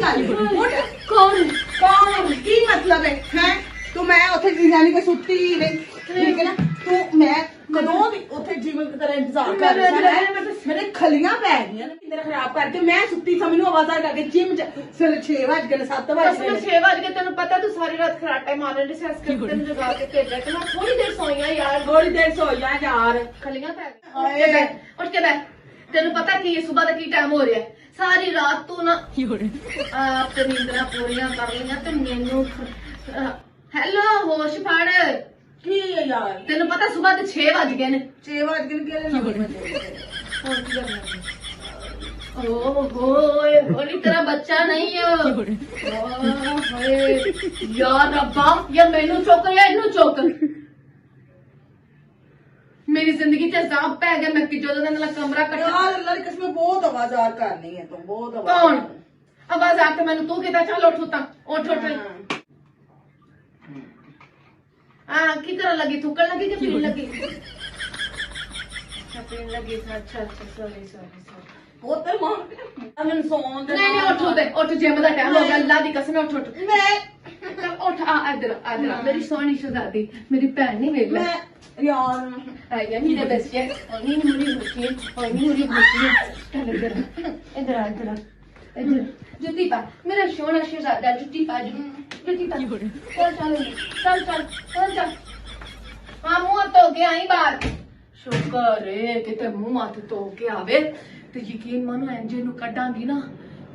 गल उठ कौन कौन की मतलब है तू मैं उथे यानी कि सुत्ती नहीं ठीक है ना तू मैं कदों दी उथे जीवन की तरह इंतजार कर रहा है मेरे खलियां पै गईयां ने मेरा खराब करके मैं सुत्ती समझ नु आवाज़ करके जिम फिर 6 बज गए 7 बज गए 6 बज गए तेन पता तू सारी रात खराटे मारने दी सेंस करके तेन जगा के भेजा कि मैं थोड़ी देर सोईया यार थोड़ी देर सोया यार खलियां पै गई उठ के बैठ तेन पता की सुबह का की टाइम हो रहा है सारी रात तू ना आप नींदरा पूरियां कर लिया ते मैनू हेलो होश फड़ की है यार तेन पता सुबह के 6 बज गए ने 6 बज गए केले ओहो बोली तेरा बच्चा नहीं है यार रब्बा या मैनू चुक या इनू चुक मेरी जिंदगी च अजाब पै गया मैं कि जो दिन कमरा कटा यार अल्लाह की कसम बहुत आवाज़ करनी है तुम बहुत कौन आवाज आके मैंने तू कहता चल उठ उठा उठ उठ हाँ की तरह लगी थूकन लगी कि पीन लगी अच्छा पीन लगी अच्छा अच्छा सॉरी सॉरी सॉरी पुत्र मां मैं सोन दे नहीं उठ जिम दा टाइम हो गया अल्लाह दी कसम उठ उठ मैं उठ आ इधर मेरी सोनी शहजादी मेरी भैन नहीं वेख ले मैं यार आया मेरे बच्चे ओनी मुरी बुकी चल इधर जुत्ती पा मेरा सोना शहजादा जुत्ती पा जुत्ती पा चल हाँ मुंह तो के आई बाहर शुक्र है किते मुंह हथ धो के आवे ते यकीन मानो इंजे नु कड्डांगी ना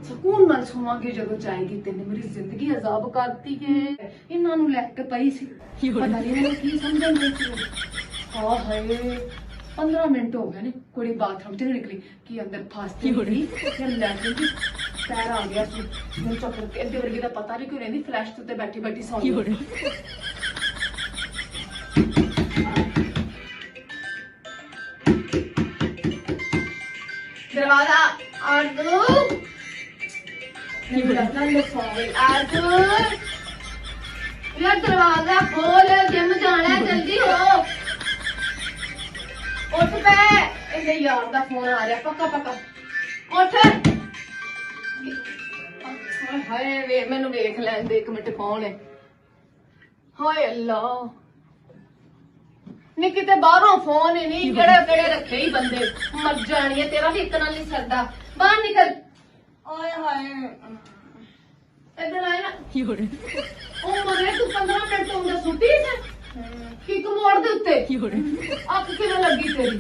ਸਕੂਨ ਨਾਲ ਸੋਵਾਂਗੇ ਜਦੋਂ ਜਾਏਗੀ ਤੈਨੂੰ ਮੇਰੀ ਜ਼ਿੰਦਗੀ ਅਜ਼ਾਬ ਕਰਤੀ ਹੈ ਇਹਨਾਂ ਨੂੰ ਲੈ ਕੇ ਪਈ ਸੀ ਪਤਾ ਨਹੀਂ ਮੈਨੂੰ ਕੀ ਸਮਝਣ ਨਹੀਂ ਸੀ ਹਾਂ ਹਾਏ 15 ਮਿੰਟ ਹੋ ਗਏ ਨੇ ਕੁੜੀ ਬਾਥਰੂਮ ਚ ਨਿਕਲੀ ਕੀ ਅੰਦਰ ਫਾਸਤੀ ਹੋਈ ਫਿਰ ਲੈ ਕੇ ਪੈਰ ਆ ਗਿਆ ਸੀ ਮੈਨੂੰ ਚੱਕਰ ਕੇ ਅੱਗੇ ਵਰਗੀ ਦਾ ਪਤਾ ਨਹੀਂ ਕਿਉਂ ਰਹਿੰਦੀ ਫਲੈਸ਼ ਤੇ ਬੈਠੀ ਬੈਠੀ ਸੌਂ ਗਈ दरवाजा आर्दू यार दरवाजा खोल जिम जाना जल्दी हो उठ पे इसे यार दा फोन आ रहा पक्का पक्का उठ हाय वे मैनू वेख लैन दे 1 मिनट कौन है हाय अल्लाह नी किते बाहरों फोन ही नहीं केड़े केड़े रखे ही बंदे मर जानी है तेरा भी इतना नहीं सरदा बाहर निकल आए हाय इधर आए ना ओ मरे तू 15 मिनट तो उधर सुती है किक मोड़ दे उत्ते अख किवें लगी तेरी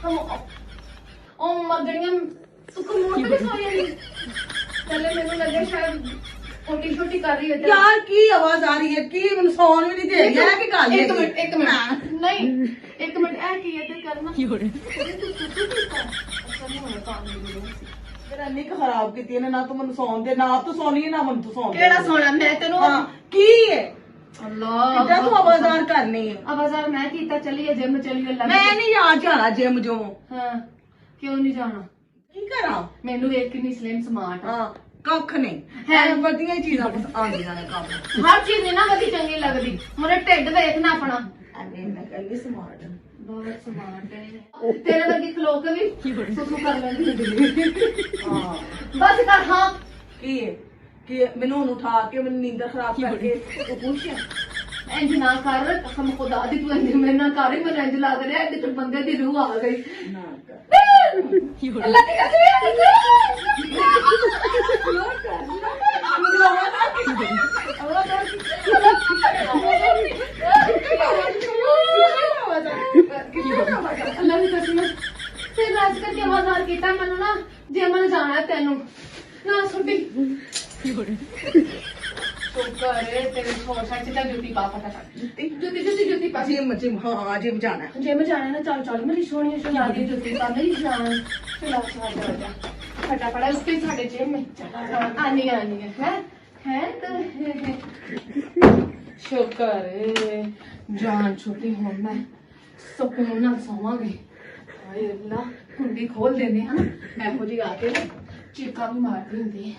हम ओ मगड़ियां तू को मोड़ के सोई नहीं चले मैनू लगे शायद छोटी छोटी कर रही है यार की आवाज आ रही है की मैं सोन भी नहीं दे रही है कि गल एक मिनट नहीं 1 मिनट ऐ की इधर करना तू सुती किसका अच्छा नहीं होना काम नहीं तेरा निक खराब की ना तू मैं सोन दे ना तू सोनी ना मैं तू सोन केड़ा सोना मैं तेनू की है अल्लाह कितना तू आवाज़ार करनी है आवाज़ार मैं कीता चलिए जिम चलिए लग मैं नहीं यार जाना जिम जो हां क्यों नहीं जाना की करा मैनू देख कितनी स्लिम स्मार्ट हां कख नहीं है वधिया चीज़ां बस आंदियां ने काम हर चीज नहीं ना वधी चंगी लगदी मुझे ढिड देखना अपना अरे मैं कहली स्मार्ट बहुत स्मार्ट है तेरे वर्गी खलो के भी सुसु कर लेंदी हां बस कर हां की है कि मैनू उठा के मैनू नींद खराब करके तू पूछ इंज ना कर कसम खुदा दी तू इंज मेरे नाल कर ही मैं इंज लग रहा है कि बंदे दी रूह आ गई ना कर अल्लाह की कसम अल्लाह की कसम फिर राज करके आवाज़ कीता मैनू ना जिम जाना है तेनू ना सुटी शुक्र है तेरे छोटा सा जुत्ती पा फटाफट जुत्ती पा जिम हाँ जिम जाना है जिम जाना है ना चल चल मेरी सोनी शहजादी जुत्ती पा मेरी जान चला चला फटाफट उसके साढ़े जिम में आनी है तो शुक्र है जान छुट्टी हो मैं सुकून नाल सोवांगी हाय अल्लाह कुंडी खोल देने हैं एहो जी आके चीका भी मारती होंदी है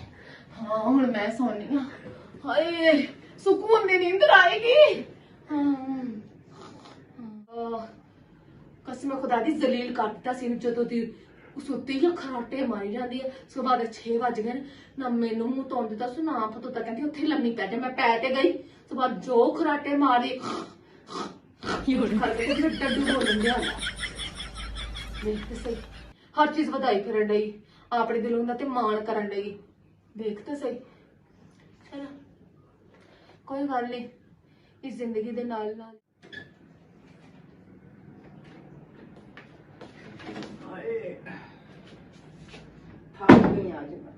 हाँ हुण मैं सोनी हां हाय सुकून दी नींद आएगी कसम खुदा दी जलील कर दिता सी जदों दी ਸੁੱਤੀ ਜਾਂ ਖਰਾਟੇ ਮਾਰੀ ਜਾਂਦੀ ਹੈ। ਸਵੇਰ ਦੇ 6 ਵਜ ਗਏ ਨੇ, ਨਾ ਮੈਨੂੰ ਮੂੰਹ ਧੋਣ ਦਿੱਤਾ ਸੋ ਨਾ ਪਤੋ ਤਾਂ ਕਹਿੰਦੀ ਉੱਥੇ ਲੰਮੀ ਪੈ ਜਾ। ਮੈਂ ਪੈ ਤੇ ਗਈ, ਸਵੇਰ ਜੋ ਖਰਾਟੇ ਮਾਰੀ ਡੱਡੂ ਬੋਲਣ ਦਿਆ ਦੇਖ ਤੇ ਸਹੀ, ਹਰ ਚੀਜ਼ ਵਧਾਈ ਫਿਰਨ ਡਈ, ਆਪਣੇ ਦਿਲੋਂ ਦਾ ਤੇ ਮਾਣ ਕਰਨ ਡਈ। ਦੇਖ ਤੇ ਸਹੀ, ਚਲੋ ਕੋਈ ਗੱਲ ਨਹੀਂ, ਇਸ ਜ਼ਿੰਦਗੀ ਦੇ ਨਾਲ ਨਾਲ ਹਾਏ ਥੱਕ ਗਈ ਅੱਜ ਮੈਂ।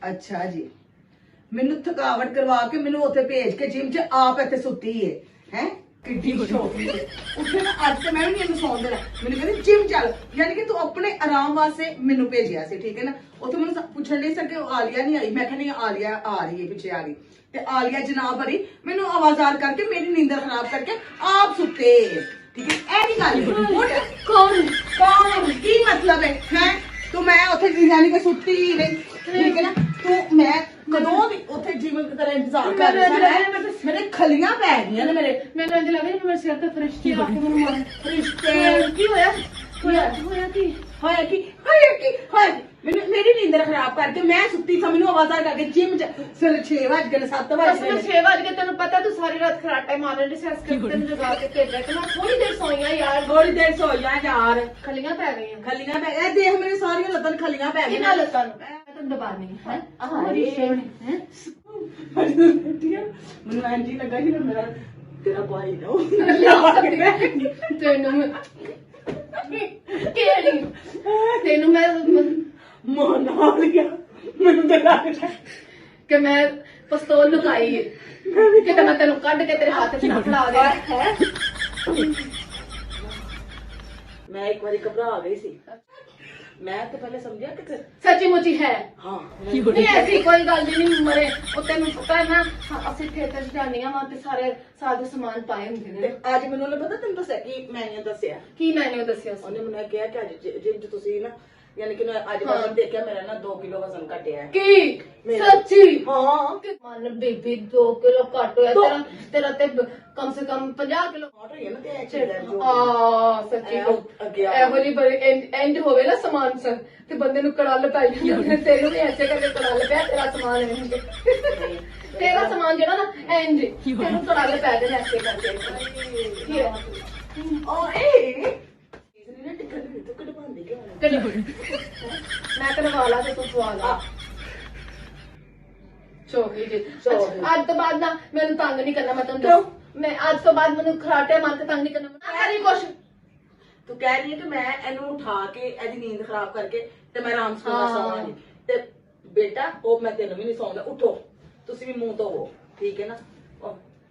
ਅੱਛਾ ਜੀ, ਮੈਨੂੰ ਥਕਾਵਟ ਕਰਵਾ ਕੇ ਮੈਨੂੰ ਉੱਥੇ ਭੇਜ ਕੇ ਜਿਮ 'ਚ ਆਪ ਇੱਥੇ ਸੁੱਤੀ ਹੈ ਕਿੱਡੀ ਸ਼ੌਕੀ ਹੈ। ਉੱਥੇ ਨਾ ਅੱਜ ਤੇ ਮੈਂ ਵੀ ਨਹੀਂ ਇਹਨੂੰ ਸੌਣ ਦੇਣਾ, ਮੈਨੂੰ ਕਹਿੰਦੀ ਜਿਮ ਚੱਲ, ਯਾਨੀ ਕਿ ਤੂੰ ਆਪਣੇ ਆਰਾਮ ਵਾਸਤੇ ਮੈਨੂੰ ਭੇਜਿਆ ਸੀ, ਠੀਕ ਹੈ ਨਾ। ਉੱਥੇ ਮੈਨੂੰ ਪੁੱਛਣ ਲਈ ਸਰ ਕਿ ਆਲੀਆ ਨਹੀਂ ਆਈ, ਮੈਂ ਕਿਹਾ ਨਹੀਂ ਆਲੀਆ ਆ ਰਹੀ ਹੈ, ਪਿੱਛੇ ਆ ਗਈ ਤੇ ਆਲੀਆ ਜਨਾਬ ਭਰੀ ਮੈਨੂੰ ਆਵਾਜ਼ਾਰ ਕਰਕੇ ਮੇਰੀ ਨੀਂਦਰ ਖਰਾਬ ਕਰਕੇ ਆਪ ਸੁੱਤੇ, ਠੀਕ ਹੈ। ਇਹ ਨਹੀਂ ਗੱਲ ਕੌਣ ਕੀ ਮਤਲਬ ਹੈ ਤੂੰ ਮੈਂ ਉੱਥੇ ਯਾਨੀ ਕਿ ਸੁੱਤੀ ਨਹੀਂ, ਠੀਕ ਹੈ ਨਾ। ਤੂੰ ਮੈਂ ਕਦੋਂ ਦੀ ਉੱਥੇ ਜਿਮ ਤੇਰਾ ਇੰਤਜ਼ਾਰ ਕਰ ਰਹੀ ਹਾਂ, ਮੇਰੇ ਖਲੀਆਂ ਪੈ ਗਈਆਂ ਨੇ ਮੈਨੂੰ ਇੰਜ ਲੱਗ ਰਿਹਾ ਮੇਰੇ ਸਿਰ ਤੇ ਫਰਿਸ਼ਤੇ ਆ ਕੇ ਮੈਨੂੰ ਮਾਰਨ। ਰਿਸ਼ਤੇ ਕੀ ਹੋਇਆ ਹੋਇਆ ਮੈਨੂੰ ਮੇਰੀ ਨੀਂਦਰ ਖਰਾਬ ਕਰਕੇ ਮੈਂ ਸੁੱਤੀ ਸਾਂ, ਮੈਨੂੰ ਆਵਾਜ਼ਾਂ ਕਰਕੇ ਜਿਮ 'ਚ ਸਵੇਰੇ 6 ਵਜ ਗਏ 7 ਵਜ ਗਏ 6 ਵਜ ਗਏ। ਤੈਨੂੰ ਪਤਾ ਤੂੰ ਸਾਰੀ ਰਾਤ ਖਰਾਟੇ ਮਾਰਨ ਦੀ ਸੈਸ ਕਰਕੇ ਤੈਨੂੰ ਜਗਾ ਕੇ ਭੇਜਿਆ ਕਿ ਮੈਂ ਥੋੜੀ ਦੇਰ ਸੋਈਆਂ ਯਾਰ, ਥੋੜੀ ਦੇਰ ਸੋਈਆਂ ਯਾਰ, ਖਲੀਆਂ ਪੈ ਗਈਆਂ। ਖਲੀਆਂ ਪੈ ਗਈਆਂ, ਦੇਖ ਮੇਰੇ ਸਾਰੀਆਂ ਲੱਤਾਂ ਖਲੀਆਂ ਪੈ ਗਈਆਂ। ਇਹਨਾਂ ਲੱਤਾਂ ਨੂੰ ਮੈਂ ਤੈਨੂੰ ਦਬਾਨੀ ਹੈ ਮੇਰੀ ਸ਼ੇਵਣੀ ਹੈ। ਮੈਨੂੰ ਐਂਜੀ ਲੱਗਾ ਕਿ ਮੇਰਾ ਤੇਰਾ ਭਾਈ ਨਾ ਤੈਨੂੰ ਕਿਹੜੀ ਤੈਨੂੰ ਮੈਂ ਮਾਨਾ ਲਿਆ, ਮੈਨੂੰ ਤਾਂ ਲੱਗਦਾ ਕਿ ਮੈਂ ਪਿਸਤੌਲ ਲੁਕਾਈ ਹੈ ਕਿ ਮੈਂ ਤੈਨੂੰ ਕੱਢ ਕੇ ਤੇਰੇ ਹੱਥ 'ਚ ਨਾ ਫੜਾ ਦਿਆਂ ਹੈ। ਮੈਂ ਇੱਕ ਵਾਰੀ ਘਬਰਾ ਗਈ ਸੀ, ਮੈਂ ਤਾਂ ਪਹਿਲੇ ਸਮਝਿਆ ਕਿ ਸੱਚੀ ਮੁੱਚੀ ਹੈ। ਹਾਂ ਨਹੀਂ ਐਸੀ ਕੋਈ ਗੱਲ ਨਹੀਂ ਮਰੇ ਉਹ ਤੈਨੂੰ ਪਤਾ ਨਾ ਅਸੀਂ ਥੀਏਟਰ 'ਚ ਜਾਂਦੀਆਂ ਵਾਂ ਤੇ ਸਾਰੇ ਸਾਦੇ ਸਮਾਨ ਪਾਏ ਹੁੰਦੇ ਨੇ। ਅੱਜ ਮੈਨੂੰ ਉਹਨੇ ਪਤਾ ਤੈਨੂੰ ਦੱਸਿਆ ਕਿ ਮੈਂ ਇਹ ਦੱਸਿਆ ਕੀ ਮੈਨੇ ਉਹ ਦੱਸਿਆ ਸੀ? ਉਹਨੇ ਮੈਨੂੰ ਕਿਹਾ ਕਿ ਅੱਜ ਜਿਮ 'ਚ ਤੁਸੀਂ ਨਾ ਯਾਨੀ ਕਿ ਅੱਜ ਵਜ਼ਨ ਦੇਖਿਆ ਮੇਰਾ ਨਾ 2 ਕਿਲੋ ਵਜ਼ਨ ਘਟਿਆ ਹੈ। ਕੀ ਮੇਰਾ- ਸੱਚੀ? ਹਾਂ ਮਨ ਬੀਬੀ 2 ਕਿਲੋ ਘੱਟ ਹੋਇਆ ਤੇਰਾ ਤੇਰਾ ਤੇ ਕਮ ਸੇ ਕਮ 50 ਕਿਲੋ ਹਟ ਰਹੀ ਹੈ ਨਾ ਤੇ ਐਕਚੁਅਲੀ ਜੋ ਸੱਚੀ ਅੱਗੇ ਇਹੋ ਜਿਹੀ ਬੜੀ ਐਂਡ ਹੋਵੇ ਨਾ ਸਮਾਨ ਸਰ ਤੇ ਬੰਦੇ ਨੂੰ ਕੜਲ ਪੈ ਜਾਂਦੀ ਹੈ। ਤੈਨੂੰ ਵੀ ਐਸੇ ਕਰਕੇ ਕੜਲ ਪਿਆ, ਤੇਰਾ ਸਮਾਨ ਇੰਜ ਤੇਰਾ ਸਮਾਨ ਜਿਹੜਾ ਨਾ ਇੰਜ ਤੈਨੂੰ ਕੜਲ ਪੈ ਜਾਣਾ ਐਸੇ ਕਰਕੇ। ਕੀ ਹੈ ਓਏ ਇਸਨੇ ਟਿਕਟ ਵੀ ਤੂੰ ਕਢਵਾਉਂਦੀ ਕਿਉਂ ਮੈਂ ਕਢਵਾ ਲਾ ਤੇ ਤੂੰ ਸਵਾ ਲਾ। ਚੋਕੀ ਜੀ ਅੱਜ ਤੋਂ ਬਾਅਦ ਨਾ ਮੈਨੂੰ ਤੰਗ ਨਹੀਂ ਕਰਨਾ। ਮੈਂ ਤੈਨੂੰ ਮੈਂ ਅੱਜ ਤੋਂ ਬਾਅਦ ਮੈਨੂੰ ਖਰਾਟੇ ਮਾਰ ਕੇ ਤੰਗ ਨਹੀਂ ਕਰਨਾ। ਮੈਂ ਕਰੀ ਕੁਛ ਤੂੰ ਕਹਿ ਰਹੀ ਹੈ ਕਿ ਮੈਂ ਇਹਨੂੰ ਉਠਾ ਕੇ ਇਹਦੀ ਨੀਂਦ ਖਰਾਬ ਕਰਕੇ ਤੇ ਮੈਂ ਆਰਾਮ ਨਾਲ ਸੌਵਾਂਗੀ ਤੇ ਬੇਟਾ ਉਹ ਮੈਂ ਤੈਨੂੰ ਵੀ ਨਹੀਂ ਸੌਂਦਾ। ਉਠੋ ਤੁਸੀਂ ਵੀ ਮੂੰਹ ਧੋਵੋ, ਠੀਕ ਹੈ ਨਾ।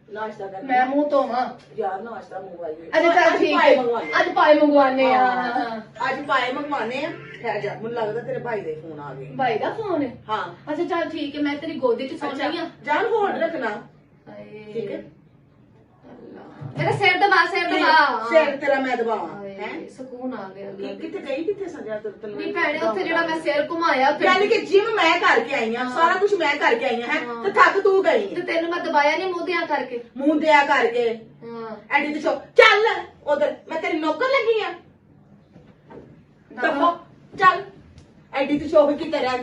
ਨਾਸ਼ਤਾ ਕਰ ਮੈਂ ਮੂੰਹ ਧੋਵਾਂ ਯਾਰ, ਨਾਸ਼ਤਾ ਮੰਗਵਾਈਏ। ਅੱਛਾ ਚੱਲ ਠੀਕ ਹੈ, ਅੱਜ ਪਾਏ ਮੰਗਵਾਨੇ ਆ। ਅੱਜ ਪਾਏ ਮੰਗਵਾਨੇ ਆ। ਠਹਿਰ ਜਾ, ਮੈਨੂੰ ਲੱਗਦਾ ਤੇਰੇ ਭਾਈ ਦੇ ਫੋਨ ਆ ਗਏ। ਭਾਈ ਦਾ ਫੋਨ ਹੈ? ਹਾਂ। ਅੱਛਾ ਚੱਲ ਠੀਕ ਹੈ, ਮੈਂ ਤੇਰੀ ਗੋਦੀ 'ਚ ਸੌਂ ਰਹੀ ਆ। ਜਾਨ ਹੋਲਡ ਰੱਖਣਾ, ਠੀਕ ਹੈ। ਮੇਰਾ ਸਿਰ ਦਬਾ, ਸਿਰ ਦਬਾ। ਸਿਰ ਤੇਰਾ ਮੈਂ ਦਬਾਵਾਂ ਹੈ। ਸਕੂਨ ਆ ਗਿਆ। ਕਿੱਥੇ ਗਈ, ਕਿੱਥੇ ਸਜਾ ਤੈਨੂੰ? ਨਹੀਂ ਭੈਣੇ, ਉੱਥੇ ਜਿਹੜਾ ਮੈਂ ਸਿਰ ਘੁਮਾਇਆ ਯਾਨੀ ਕਿ ਜਿਮ ਮੈਂ ਕਰਕੇ ਆਈ ਆ, ਸਾਰਾ ਕੁਝ ਮੈਂ ਕਰਕੇ ਆਈ ਆ ਹੈ ਤੇ ਥੱਕ ਤੂੰ ਗਈ ਤੇ ਤੈਨੂੰ ਮੈਂ ਦਬਾਇਆ ਨਹੀਂ ਮੂੰਹ ਦਿਆਂ ਕਰਕੇ। ਮੂੰਹ ਦਿਆ ਕਰਕੇ ਹਾਂ ਐਡੀ ਤੇ ਚੱਲ ਉਧਰ, ਮੈਂ ਤੇਰੀ ਨੌਕਰ ਲੱਗੀ ਆ। ਚੱਲ ਐਡੀ ਤੇ ਸ਼ੋਭ ਕੀ ਕਰਾਂ।